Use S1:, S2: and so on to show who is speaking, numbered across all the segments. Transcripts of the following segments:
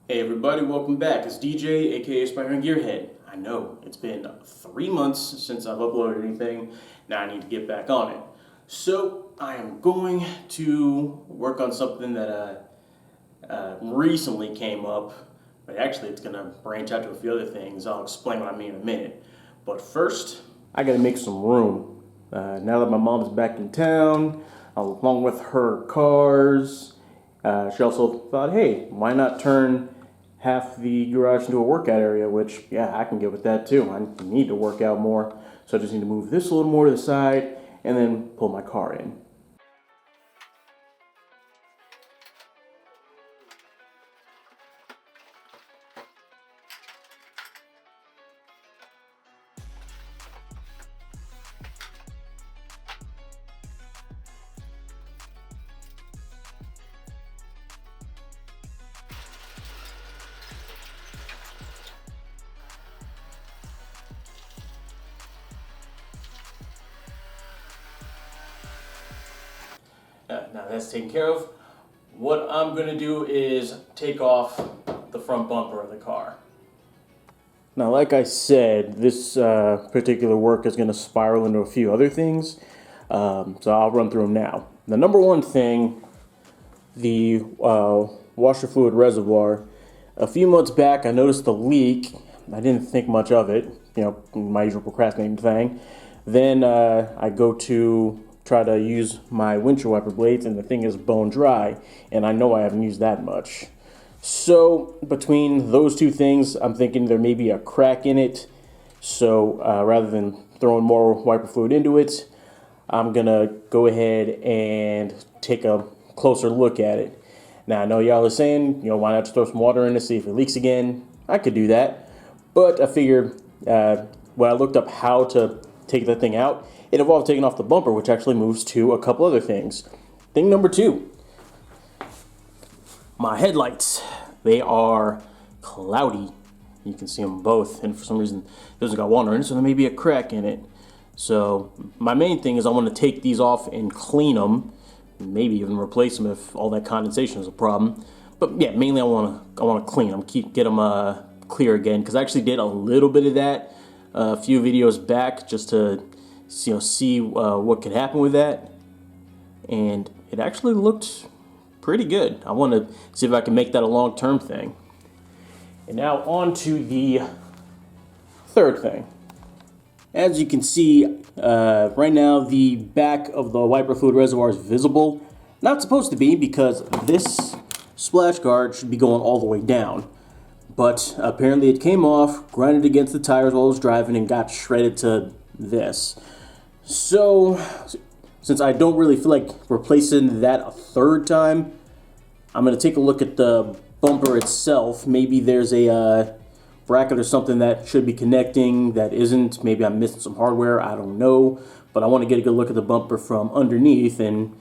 S1: Hey everybody, welcome back. It's DJ, aka Aspiring Gearhead. I know, it's been 3 months since I've uploaded anything. Now I need to get back on it. So, I am going to work on something that recently came up, but actually it's going to branch out to a few other things. I'll explain what I mean in a minute. But first, I gotta make some room. Now that my mom's back in town, along with her cars, she also thought, hey, why not turn half the garage into a workout area, which, yeah, I can get with that too. I need to work out more, so I just need to move this a little more to the side and then pull my car in. Now that's taken care of. What I'm going to do is take off the front bumper of the car. Now, like I said, this particular work is going to spiral into a few other things, so I'll run through them now. The number one thing, the washer fluid reservoir. A few months back, I noticed a leak. I didn't think much of it, my usual procrastinating thing. Then I go to try to use my windshield wiper blades, and the thing is bone dry, and I know I haven't used that much. So between those two things, I'm thinking there may be a crack in it. So rather than throwing more wiper fluid into it, I'm gonna go ahead and take a closer look at it. Now I know y'all are saying, why not just throw some water in to see if it leaks again? I could do that, but I figured when I looked up how to take the thing out, it involved taking off the bumper, which actually moves to a couple other things. Thing number two, my headlights. They are cloudy. You can see them both, and for some reason, there's got water in it, so there may be a crack in it. So my main thing is I want to take these off and clean them, maybe even replace them if all that condensation is a problem. But yeah, mainly I want to clean them, get them clear again, because I actually did a little bit of that a few videos back just to see what could happen with that, and it actually looked pretty good. I want to see if I can make that a long-term thing. And now on to the third thing. As you can see, right now the back of the wiper fluid reservoir is visible. Not supposed to be, because this splash guard should be going all the way down. But apparently it came off, grinded against the tires while I was driving, and got shredded to this. So, since I don't really feel like replacing that a third time, I'm going to take a look at the bumper itself. Maybe there's a bracket or something that should be connecting that isn't. Maybe I'm missing some hardware, I don't know. But I want to get a good look at the bumper from underneath, and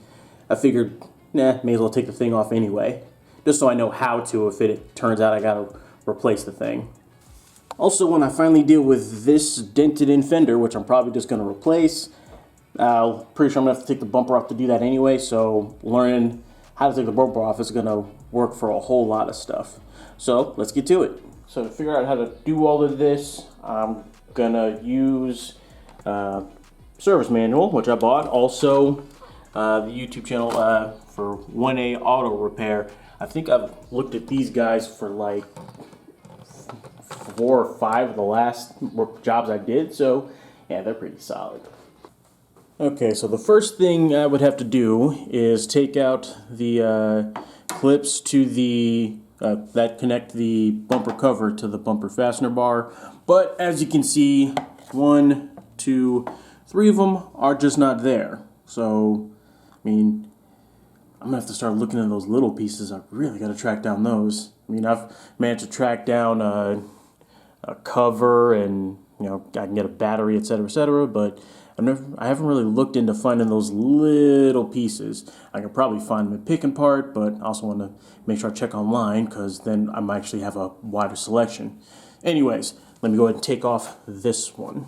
S1: I figured, may as well take the thing off anyway. Just so I know how to if it turns out I got to replace the thing. Also, when I finally deal with this dented in fender, which I'm probably just going to replace, pretty sure I'm going to have to take the bumper off to do that anyway, so learning how to take the bumper off is going to work for a whole lot of stuff. So, let's get to it. So to figure out how to do all of this, I'm going to use service manual, which I bought. Also, the YouTube channel for 1A Auto Repair. I think I've looked at these guys for like 4 or 5 of the last jobs I did, so yeah, they're pretty solid. Okay, so the first thing I would have to do is take out the clips to the that connect the bumper cover to the bumper fastener bar. But as you can see, 1, 2, 3 of them are just not there. So, I mean, I'm gonna have to start looking at those little pieces. I really gotta track down those. I mean, I've managed to track down a cover, and I can get a battery, etc., but I haven't really looked into finding those little pieces. I could probably find them at Pick and Part, but I also want to make sure I check online, because then I might actually have a wider selection. Anyways, let me go ahead and take off this one.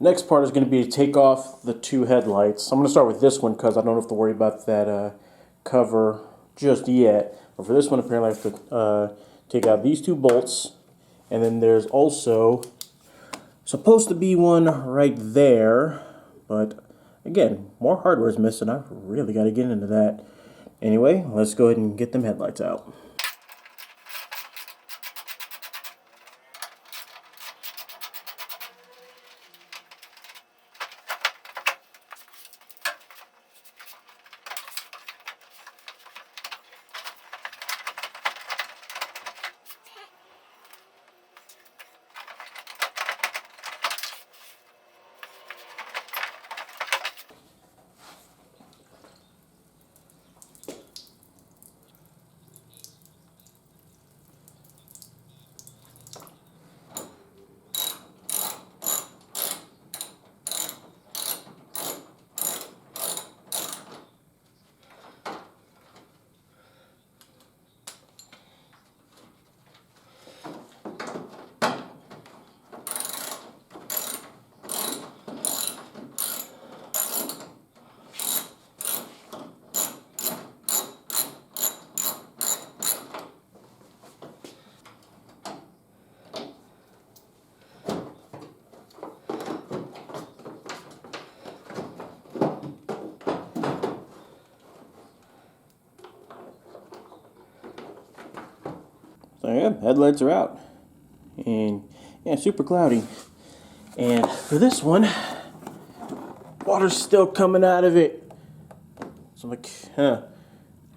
S1: Next part is going to be to take off the two headlights. I'm going to start with this one because I don't have to worry about that cover just yet. But for this one, apparently I have to take out these two bolts. And then there's also supposed to be one right there. But again, more hardware is missing. I really got to get into that. Anyway, let's go ahead and get them headlights out. So yeah, headlights are out. And yeah, super cloudy. And for this one, water's still coming out of it. So I'm like,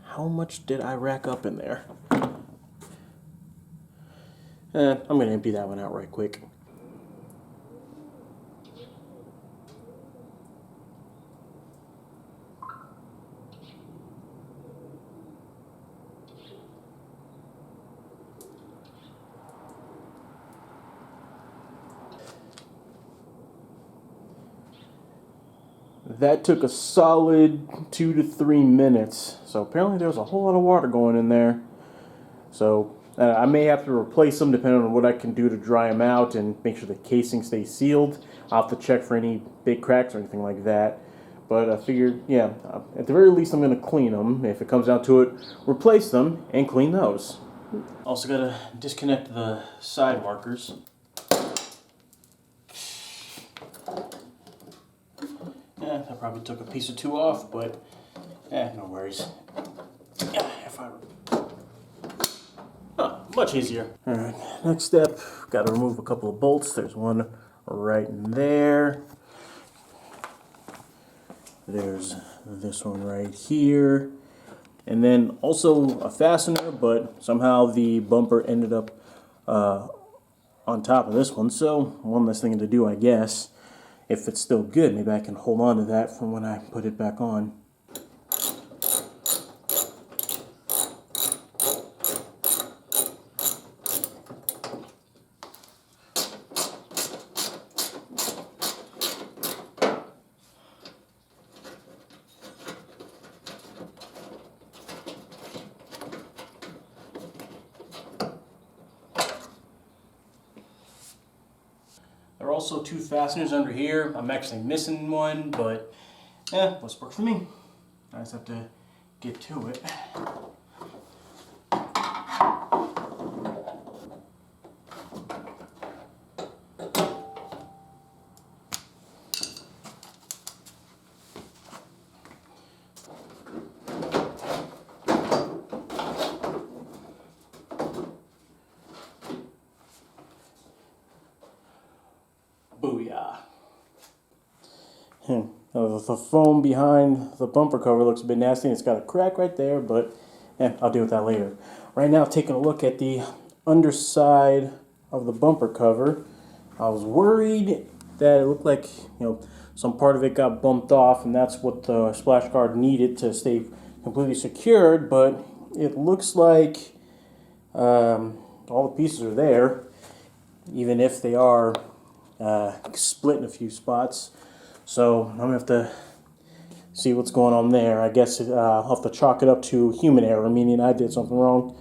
S1: how much did I rack up in there? I'm gonna empty that one out right quick. That took a solid 2 to 3 minutes. So apparently there was a whole lot of water going in there. So I may have to replace them depending on what I can do to dry them out and make sure the casing stays sealed. I'll have to check for any big cracks or anything like that. But I figured, yeah, at the very least I'm going to clean them. If it comes down to it, replace them and clean those. Also got to disconnect the side markers. Yeah, I probably took a piece or two off, but no worries. Yeah, if I... much easier. Alright, next step, got to remove a couple of bolts. There's one right in there. There's this one right here. And then also a fastener, but somehow the bumper ended up on top of this one. So one less thing to do, I guess. If it's still good, maybe I can hold on to that from when I put it back on. There are also two fasteners under here. I'm actually missing one, but let's work for me. I just have to get to it. Booyah. The foam behind the bumper cover looks a bit nasty. It's got a crack right there, but I'll deal with that later. Right now, taking a look at the underside of the bumper cover, I was worried that it looked like some part of it got bumped off, and that's what the splash guard needed to stay completely secured. But it looks like all the pieces are there, even if they are split in a few spots. So I'm gonna have to see what's going on there. I guess I'll have to chalk it up to human error, meaning I did something wrong.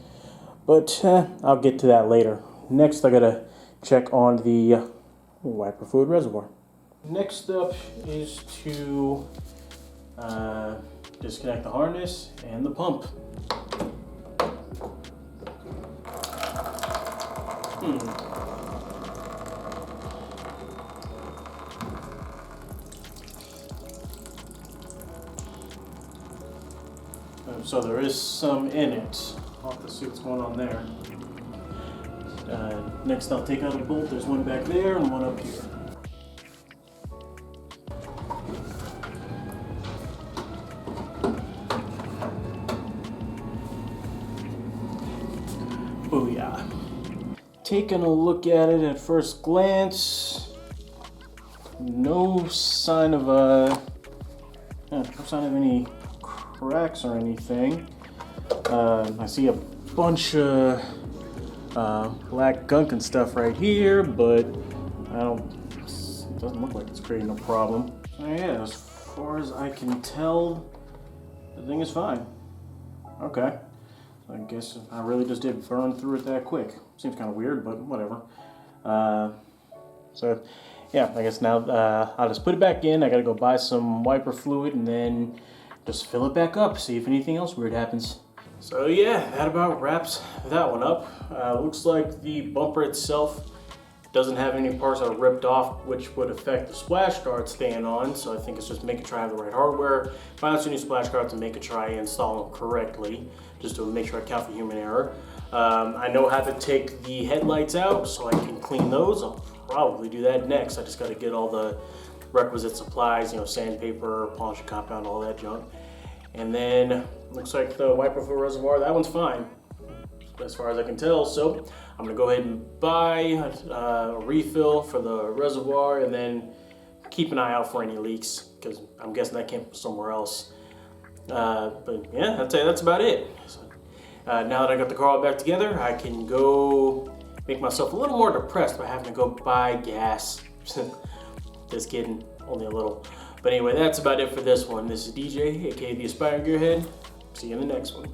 S1: But I'll get to that later. Next, I gotta check on the wiper fluid reservoir. Next up is to disconnect the harness and the pump. So there is some in it. I'll have to see what's going on there. Next I'll take out a bolt. There's one back there and one up here. Booyah. Taking a look at it at first glance, no sign of any cracks or anything. I see a bunch of black gunk and stuff right here, but it doesn't look like it's creating a problem. So yeah, as far as I can tell, the thing is fine. Okay. I guess I really just did burn through it that quick. Seems kind of weird, but whatever. So yeah, I guess now I'll just put it back in. I gotta go buy some wiper fluid and then just fill it back up, see if anything else weird happens. So yeah, that about wraps that one up. Looks like the bumper itself doesn't have any parts that are ripped off, which would affect the splash guard staying on. So I think it's just make sure I have the right hardware, find out some new splash guards and make sure I install them correctly, just to make sure I account for human error. I know how to take the headlights out, so I can clean those. I'll probably do that next. I just got to get all the requisite supplies, sandpaper, polishing compound, all that junk. And then looks like the wiper fluid reservoir, that one's fine as far as I can tell. So I'm gonna go ahead and buy a refill for the reservoir and then keep an eye out for any leaks, because I'm guessing that came from somewhere else. But yeah, that's about it. So, now that I got the car all back together, I can go make myself a little more depressed by having to go buy gas. Just kidding, only a little. But anyway, that's about it for this one. This is DJ, aka the Aspiring Gearhead. See you in the next one.